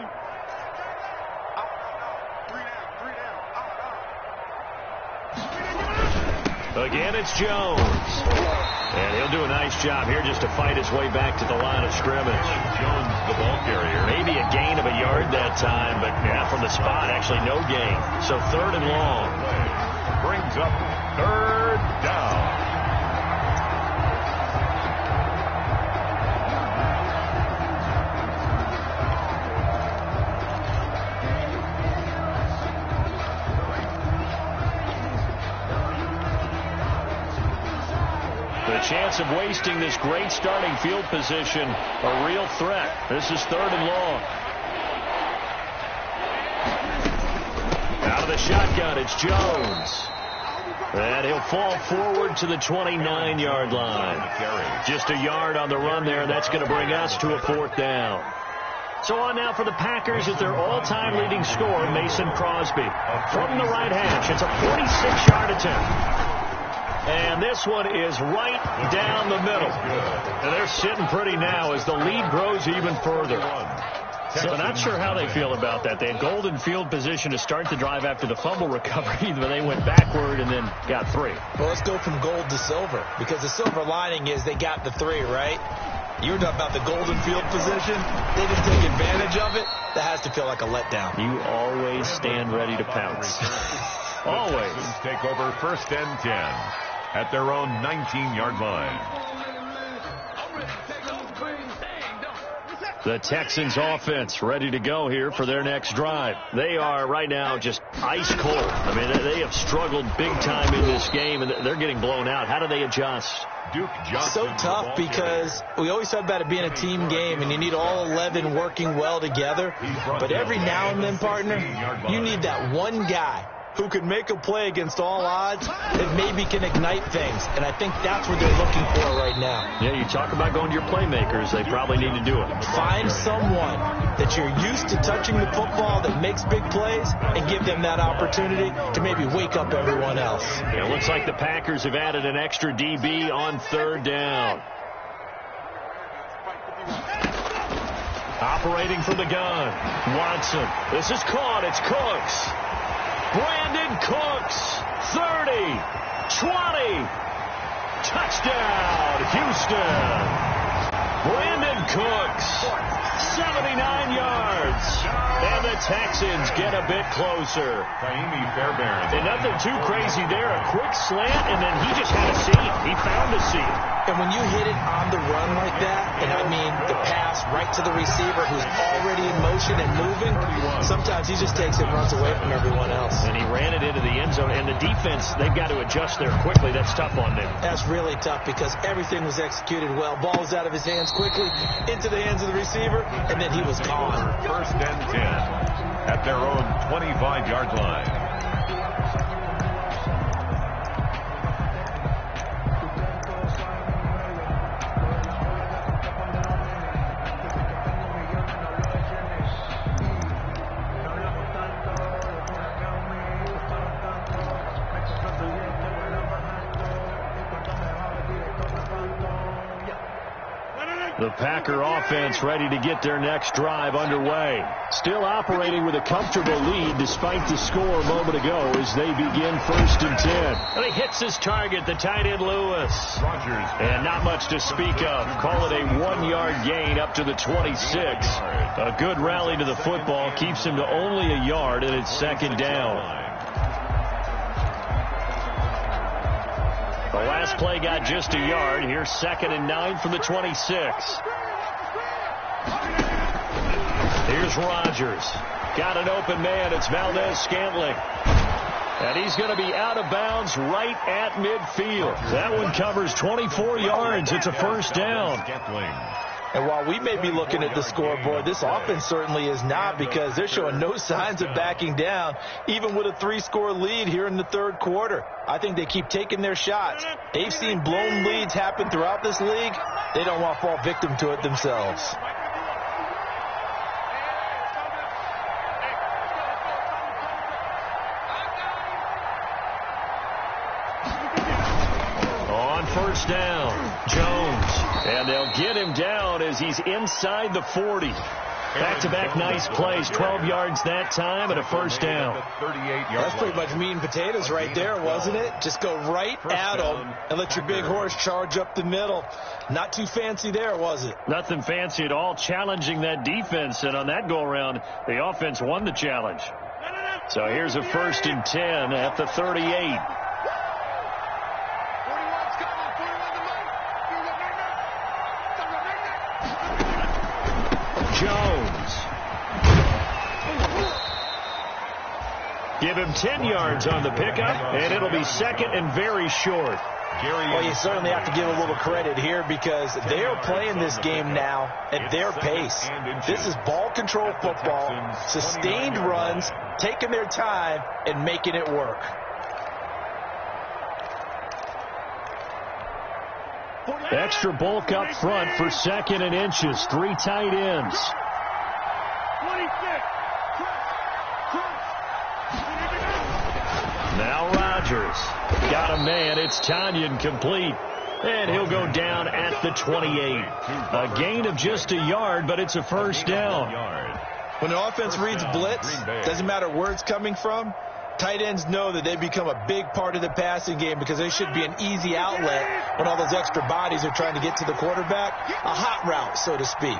Again, it's Jones. And he'll do a nice job here just to fight his way back to the line of scrimmage. Jones, the ball carrier. Maybe a gain of a yard that time, but yeah, from the spot, actually no gain. So 3rd and long. Brings up 3rd down. The chance of wasting this great starting field position, a real threat. This is 3rd and long. Out of the shotgun, it's Jones. And he'll fall forward to the 29-yard line. Just a yard on the run there, and that's going to bring us to a 4th down. So on now for the Packers is their all-time leading scorer, Mason Crosby. From the right hash, it's a 46-yard attempt. And this one is right down the middle. And they're sitting pretty now as the lead grows even further. So not sure how they feel about that. They had golden field position to start the drive after the fumble recovery, but they went backward and then got 3. Well, let's go from gold to silver, because the silver lining is they got the 3, right? You were talking about the golden field position. They didn't take advantage of it. That has to feel like a letdown. You always stand ready to pounce. Always. Take over 1st and 10 at their own 19-yard line. The Texans offense ready to go here for their next drive. They are right now just ice cold. I mean, they have struggled big time in this game, and they're getting blown out. How do they adjust? Duke Johnson, so tough because we always talk about it being a team game, and you need all 11 working well together. But every now and then, partner, you need that one guy who can make a play against all odds that maybe can ignite things. And I think that's what they're looking for right now. Yeah, you talk about going to your playmakers. They probably need to do it. Find someone that you're used to touching the football that makes big plays and give them that opportunity to maybe wake up everyone else. Yeah, it looks like the Packers have added an extra DB on 3rd down. Operating from the gun, Watson. This is caught. It's Cooks. Brandon Cooks, 30, 20, touchdown, Houston. Brandon Cooks, 79 yards. And the Texans get a bit closer. And nothing too crazy there. A quick slant, and then he just had a seam. He found a seam. And when you hit it on the run like that, and I mean the pass right to the receiver who's already in motion and moving, sometimes he just takes it and runs away from everyone else. And he ran it into the end zone. And the defense, they've got to adjust there quickly. That's tough on them. That's really tough because everything was executed well. Ball was out of his hands quickly, into the hands of the receiver, and then he was gone. First and 10 at their own 25-yard line. The Packer offense ready to get their next drive underway. Still operating with a comfortable lead despite the score a moment ago as they begin 1st and 10. And he hits his target, the tight end Lewis. Rogers. And not much to speak of. Call it a 1-yard gain up to the 26. A good rally to the football keeps him to only a yard, and it's 2nd down. The last play got just a yard. Here's 2nd and 9 from the 26. Here's Rogers. Got an open man. It's Valdez-Scantling. And he's going to be out of bounds right at midfield. That one covers 24 yards. It's a 1st down. And while we may be looking at the scoreboard, this offense certainly is not, because they're showing no signs of backing down, even with a 3-score lead here in the 3rd quarter. I think they keep taking their shots. They've seen blown leads happen throughout this league. They don't want to fall victim to it themselves. On 1st down, Jones. And they'll get him down as he's inside the 40. Back-to-back nice plays, 12 yards that time and a 1st down. That's pretty much meat and potatoes right there, wasn't it? Just go right at them and let your big horse charge up the middle. Not too fancy there, was it? Nothing fancy at all, challenging that defense. And on that go-around, the offense won the challenge. So here's a 1st and 10 at the 38. Jones. Give him 10 yards on the pickup, and it'll be 2nd and very short. Well, you certainly have to give a little credit here because they are playing this game now at their pace. This is ball control football, sustained runs, taking their time, and making it work. Extra bulk up front for 2nd and inches. 3 tight ends. Now Rogers. Got a man. It's Tanyan complete. And he'll go down at the 28. A gain of just a yard, but it's a 1st down. When the offense reads blitz, doesn't matter where it's coming from, tight ends know that they become a big part of the passing game because they should be an easy outlet when all those extra bodies are trying to get to the quarterback. A hot route, so to speak.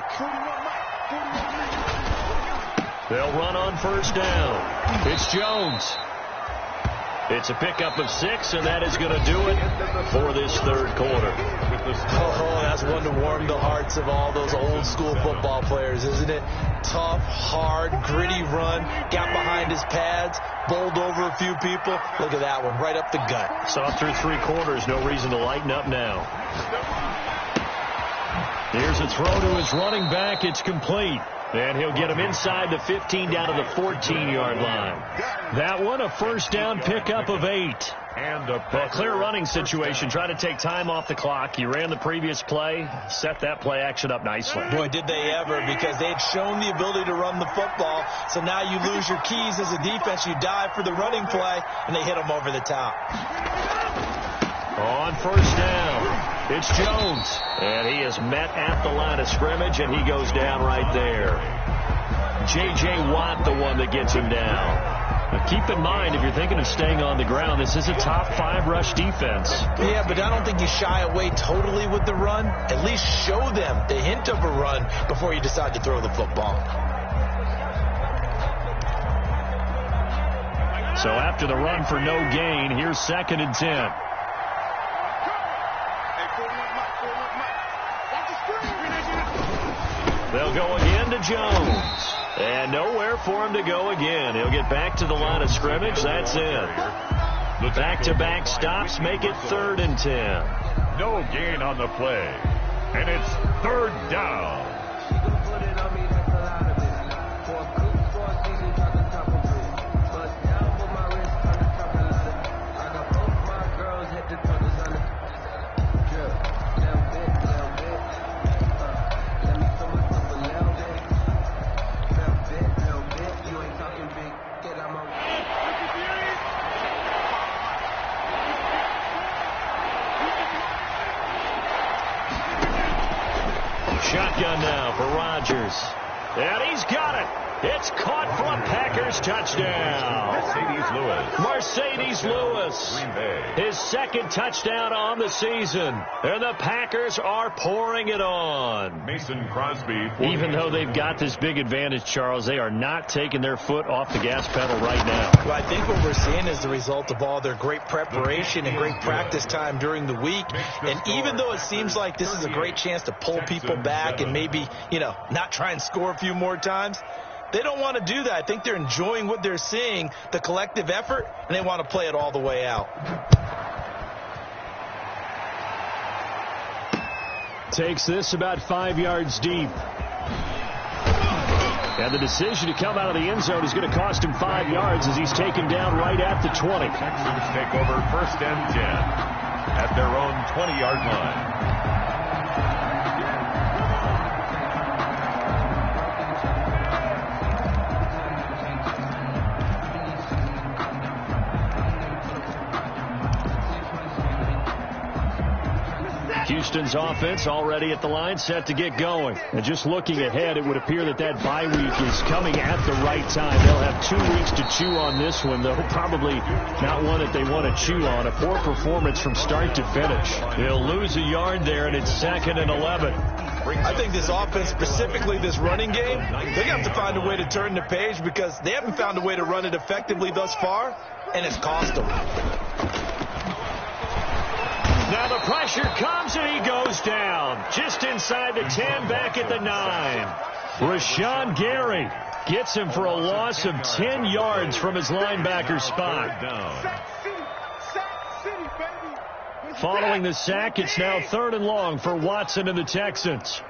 They'll run on 1st down. It's Jones. It's a pickup of 6, and that is going to do it for this 3rd quarter. Oh, that's one to warm the hearts of all those old school football players, isn't it? Tough, hard, gritty run, got behind his pads, bowled over a few people. Look at that one, right up the gut. Saw through 3 quarters, no reason to lighten up now. Here's a throw to his running back. It's complete. And he'll get him inside the 15 down to the 14-yard line. That one, a 1st down pickup of 8. And a clear running situation. Trying to take time off the clock. He ran the previous play, set that play action up nicely. Boy, did they ever, because they had shown the ability to run the football. So now you lose your keys as a defense. You dive for the running play, and they hit him over the top. On 1st down. It's Jones, and he is met at the line of scrimmage, and he goes down right there. J.J. Watt, the one that gets him down. Keep in mind, if you're thinking of staying on the ground, this is a top 5 rush defense. Yeah, but I don't think you shy away totally with the run. At least show them the hint of a run before you decide to throw the football. So after the run for no gain, here's 2nd and 10. They'll go again to Jones. And nowhere for him to go again. He'll get back to the line of scrimmage. That's it. Back-to-back stops make it 3rd and 10. No gain on the play. And it's 3rd down. Shotgun now for Rodgers. And he's got it. It's caught for a Packers touchdown. Mercedes Lewis. His 2nd touchdown on the season. And the Packers are pouring it on. Mason Crosby. Even though they've got this big advantage, Charles, they are not taking their foot off the gas pedal right now. Well, I think what we're seeing is the result of all their great preparation and great practice time during the week. And even though it seems like this is a great chance to pull people back and maybe, not try and score a few more times, they don't want to do that. I think they're enjoying what they're seeing, the collective effort, and they want to play it all the way out. Takes this about 5 yards deep. And the decision to come out of the end zone is going to cost him 5 yards as he's taken down right at the 20. Texans take over 1st and 10 at their own 20-yard line. Houston's offense already at the line, set to get going. And just looking ahead, it would appear that bye week is coming at the right time. They'll have 2 weeks to chew on this one, though probably not one that they want to chew on. A poor performance from start to finish. They'll lose a yard there, and it's 2nd and 11. I think this offense, specifically this running game, they have to find a way to turn the page because they haven't found a way to run it effectively thus far, and it's cost them. Now the pressure comes and he goes down. Just inside the 10, back at the 9. Rashawn Gary gets him for a loss of 10 yards from his linebacker spot. Following the sack, it's now 3rd and long for Watson and the Texans.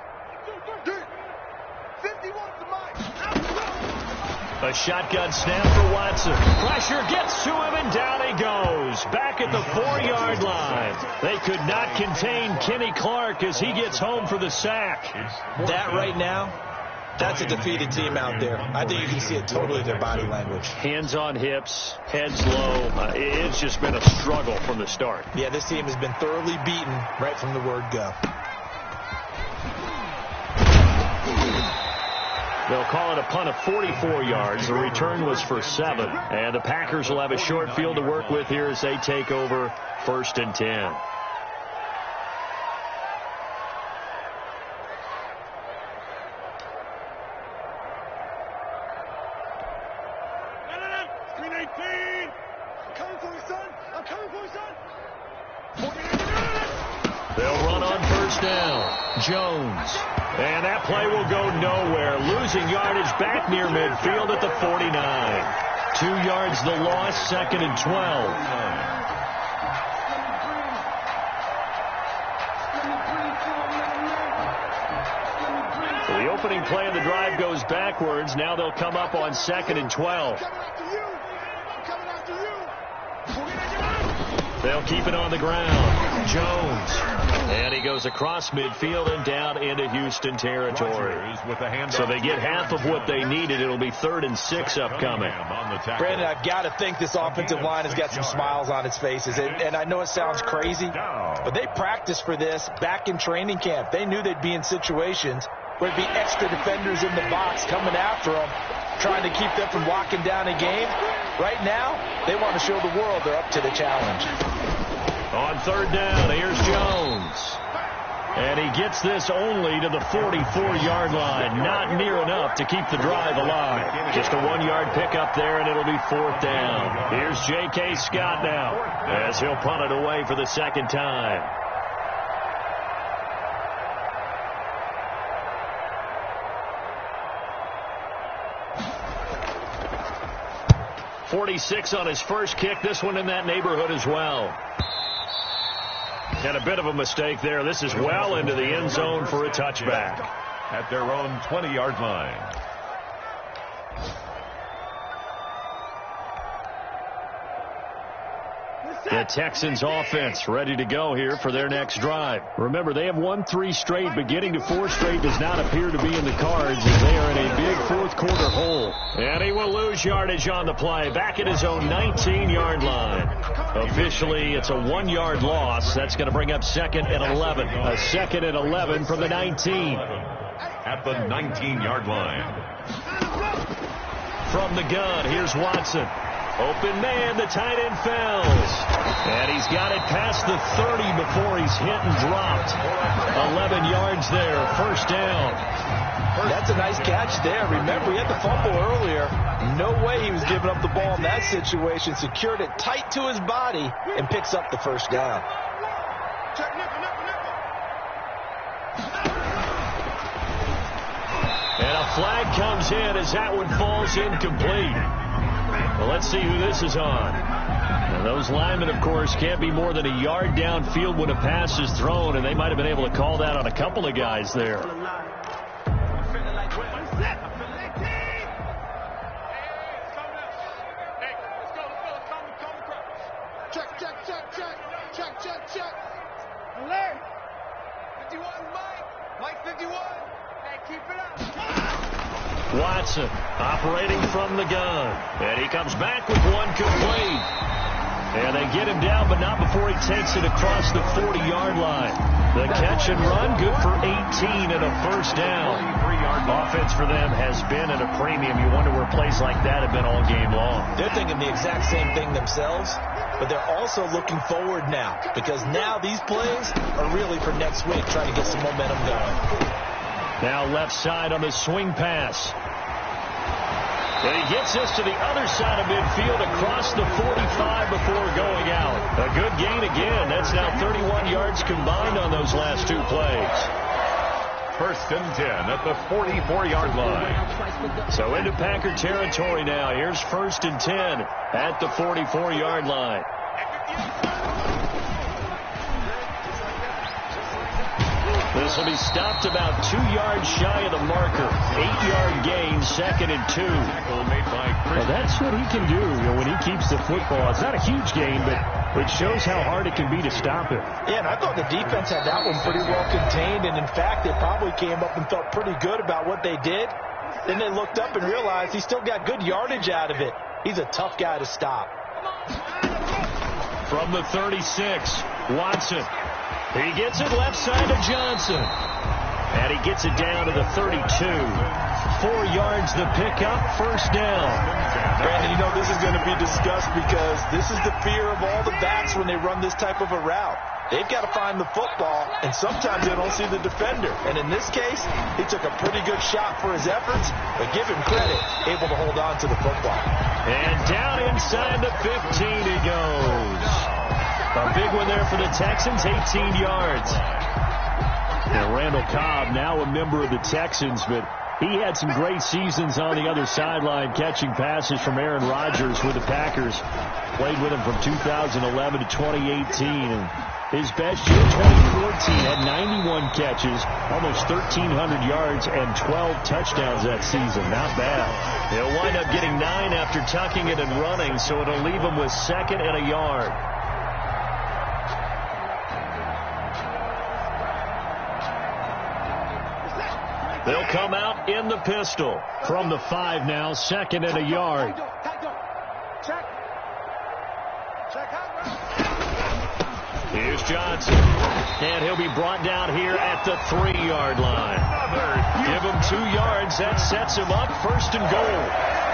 A shotgun snap for Watson. Pressure gets to him, and down he goes. Back at the 4-yard line. They could not contain Kenny Clark as he gets home for the sack. That right now, that's a defeated team out there. I think you can see it totally in their body language. Hands on hips, heads low. It's just been a struggle from the start. Yeah, this team has been thoroughly beaten right from the word go. They'll call it a punt of 44 yards. The return was for 7. And the Packers will have a short field to work with here as they take over 1st and 10. They'll run on 1st down. Jones. And that play will go nowhere. Losing yardage back near midfield at the 49. 2 yards the loss, 2nd and 12. The opening play of the drive goes backwards. Now they'll come up on 2nd and 12. They'll keep it on the ground. Jones. And he goes across midfield and down into Houston territory. So they get half of what they needed. It'll be 3rd and 6 upcoming. Brandon, I've got to think this offensive line has got some smiles on its faces. And I know it sounds crazy, but they practiced for this back in training camp. They knew they'd be in situations where there'd be extra defenders in the box coming after them, trying to keep them from locking down a game. Right now, they want to show the world they're up to the challenge. On third down, here's Jones. And he gets this only to the 44-yard line. Not near enough to keep the drive alive. Just a 1-yard pickup there, and it'll be fourth down. Here's J.K. Scott now as he'll punt it away for the second time. 46 on his first kick. This one in that neighborhood as well. And a bit of a mistake there. This is well into the end zone for a touchback. At their own 20-yard line. The Texans offense ready to go here for their next drive. Remember, they have won 3 straight, but getting to 4 straight does not appear to be in the cards as they are in a big fourth quarter hole. And he will lose yardage on the play, back at his own 19-yard line. Officially, it's a 1-yard loss. That's going to bring up second and 11. A second and 11 from the 19. At the 19-yard line. From the gun, here's Watson. Open man, the tight end falls. And he's got it past the 30 before he's hit and dropped. 11 yards there, first down. That's a nice catch there. Remember, he had the fumble earlier. No way he was giving up the ball in that situation. Secured it tight to his body and picks up the first down. And a flag comes in as that one falls incomplete. Well, let's see who this is on. And those linemen, of course, can't be more than a yard downfield when a pass is thrown, and they might have been able to call that on a couple of guys there. Check. Alert. 51, Mike 51. Hey, keep it up. Watson operating from the gun. And he comes back with one complete. And they get him down, but not before he takes it across the 40-yard line. The catch and run, good for 18 and a first down. Offense for them has been at a premium. You wonder where plays like that have been all game long. They're thinking the exact same thing themselves, but they're also looking forward now, because now these plays are really for next week, trying to get some momentum going. Now left side on the swing pass. And he gets this to the other side of midfield across the 45 before going out. A good gain again. That's now 31 yards combined on those last 2 plays. First and 10 at the 44-yard line. So into Packer territory now. Here's first and 10 at the 44-yard line. This will be stopped about 2 yards shy of the marker. 8-yard gain, second and 2. Well, that's what he can do, when he keeps the football. It's not a huge gain, but it shows how hard it can be to stop it. Yeah, and I thought the defense had that one pretty well contained, and in fact, they probably came up and felt pretty good about what they did. Then they looked up and realized he still got good yardage out of it. He's a tough guy to stop. From the 36, Watson. He gets it left side of Johnson. And he gets it down to the 32. 4 yards the pickup, first down. Brandon, this is going to be discussed because this is the fear of all the backs when they run this type of a route. They've got to find the football, and sometimes they don't see the defender. And in this case, he took a pretty good shot for his efforts, but give him credit, able to hold on to the football. And down inside the 15 he goes. A big one there for the Texans, 18 yards. And Randall Cobb, now a member of the Texans, but he had some great seasons on the other sideline, catching passes from Aaron Rodgers with the Packers. Played with him from 2011 to 2018. And his best year, 2014, had 91 catches, almost 1,300 yards, and 12 touchdowns that season. Not bad. He'll wind up getting 9 after tucking it and running, so it'll leave him with second and a yard. They'll come out in the pistol from the 5 now, second and a yard. Here's Johnson, and he'll be brought down here at the 3-yard line. Give him 2 yards. That sets him up first and goal.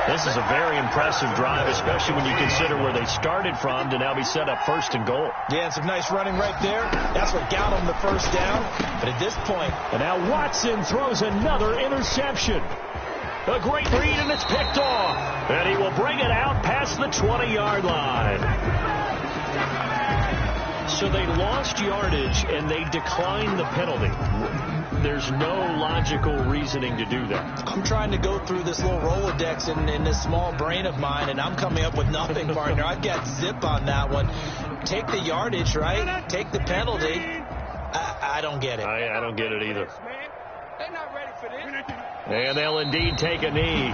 This is a very impressive drive, especially when you consider where they started from to now be set up 1st and goal. Yeah, some nice running right there. That's what got them the first down. But at this point... And now Watson throws another interception. A great read, and it's picked off. And he will bring it out past the 20-yard line. So they lost yardage, and they declined the penalty. There's no logical reasoning to do that. I'm trying to go through this little Rolodex in this small brain of mine, and I'm coming up with nothing, partner. I've got zip on that one. Take the yardage, right? Take the penalty. I don't get it. I don't get it either. They're not ready for this. And they'll indeed take a knee.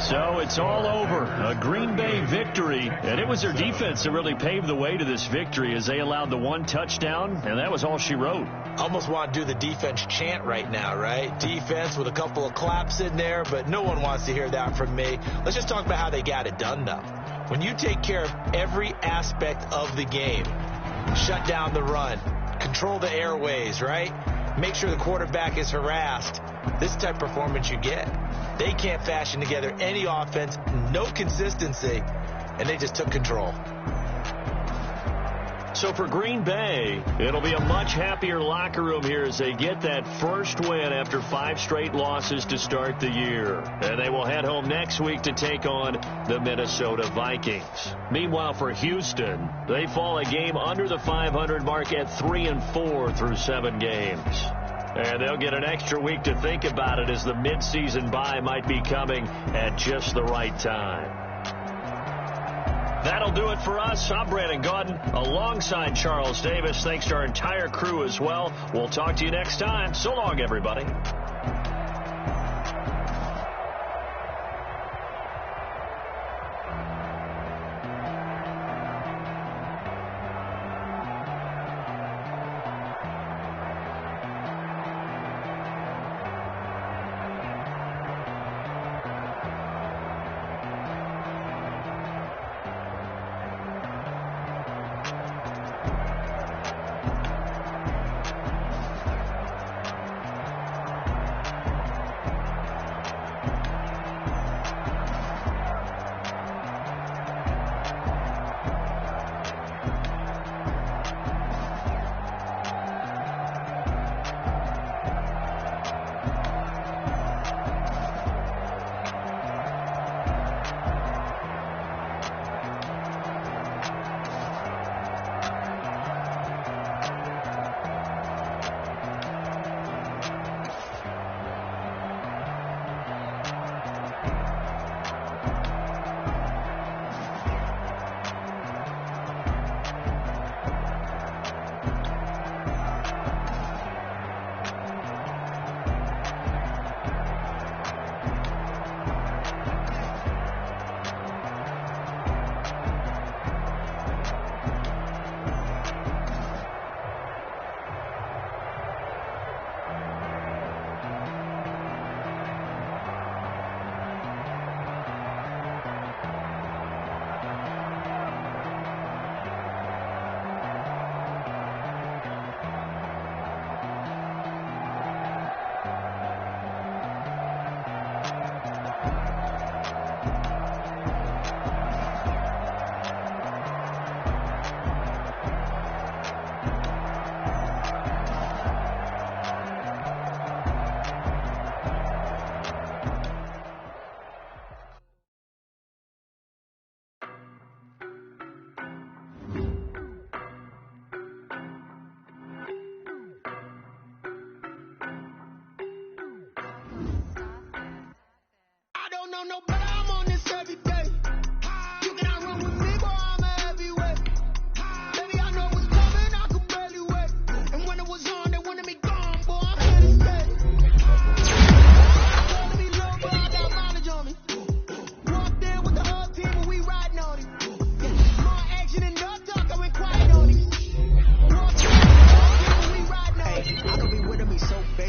So it's all over. A Green Bay victory, and it was their defense that really paved the way to this victory as they allowed the 1 touchdown, and that was all she wrote. Almost want to do the defense chant right now, right? Defense with a couple of claps in there, but no one wants to hear that from me. Let's just talk about how they got it done, though. When you take care of every aspect of the game, shut down the run, control the airways, right? Make sure the quarterback is harassed. This type of performance you get. They can't fashion together any offense, no consistency, and they just took control. So for Green Bay, it'll be a much happier locker room here as they get that first win after 5 straight losses to start the year. And they will head home next week to take on the Minnesota Vikings. Meanwhile, for Houston, they fall a game under the 500 mark at 3-4 through 7 games. And they'll get an extra week to think about it as the midseason bye might be coming at just the right time. That'll do it for us. I'm Brandon Gaudin alongside Charles Davis. Thanks to our entire crew as well. We'll talk to you next time. So long, everybody.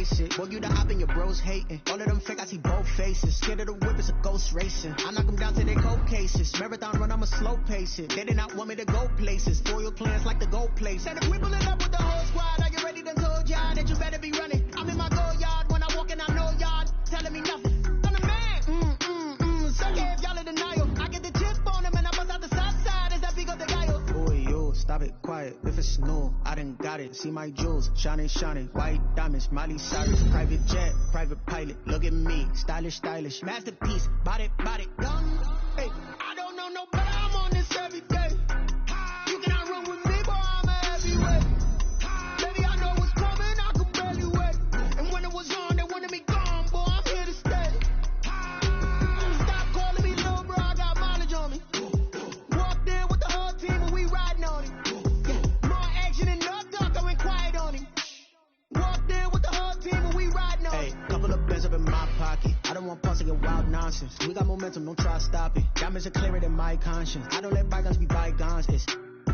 face it. Boy, you the op and your bros hating. All of them fake, I see both faces. Scared of the whip, it's a ghost racing. I knock them down to their cold cases. Marathon run, I'ma slow pace it. They did not want me to go places. Foil plans like the gold place. And if we pulling up with the whole squad, are you ready to told y'all that you better be running? I'm in my go yard. When I walk in, I know y'all telling me nothing. I'm the man. Suck it if y'all in denial. I get the chip on them and I bust out the south side. Is that big of the guy? Boy, yo, stop it, quiet. If it's new, I done got it. See my jewels, shining, shining. White diamonds, Miley Cyrus. Private jet, private pilot. Look at me, stylish, stylish. Masterpiece, body, gum. Hey, I don't know no better. I'm on this every day. You cannot run with me, boy, I'm a heavyweight. Baby, I know what's coming, I could barely wait. And when it was on, they wanted me gone, boy, I'm here to stay. Stop calling me little bro, I got mileage on me. Walked in with the whole team and we riding on him. Yeah, more action than no talk, I went quiet on him. Walked in with the whole team and we riding on him. Hey, couple of bands up in my pocket. I don't want pulse to get wild nonsense. We got momentum, don't try to stop it. Diamonds are clearer than my conscience. I don't let bygones be bygones.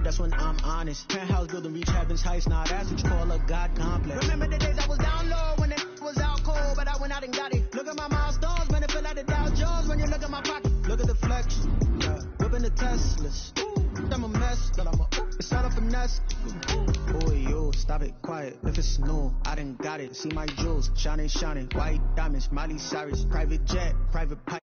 That's when I'm honest. Penthouse building, reach heaven's heights. Now that's what you call a God complex. Remember the days I was down low when it was out cold, but I went out and got it. Look at my milestones, man, it feel like the Dow Jones when you look at my pocket. Look at the flex, yeah. Whipping the Teslas. I'm a mess, but it's all a finesse. Boy, yo, stop it, quiet. If it's new, I done got it. See my jewels, shining, shining. White diamonds, Miley Cyrus. Private jet, private pipe.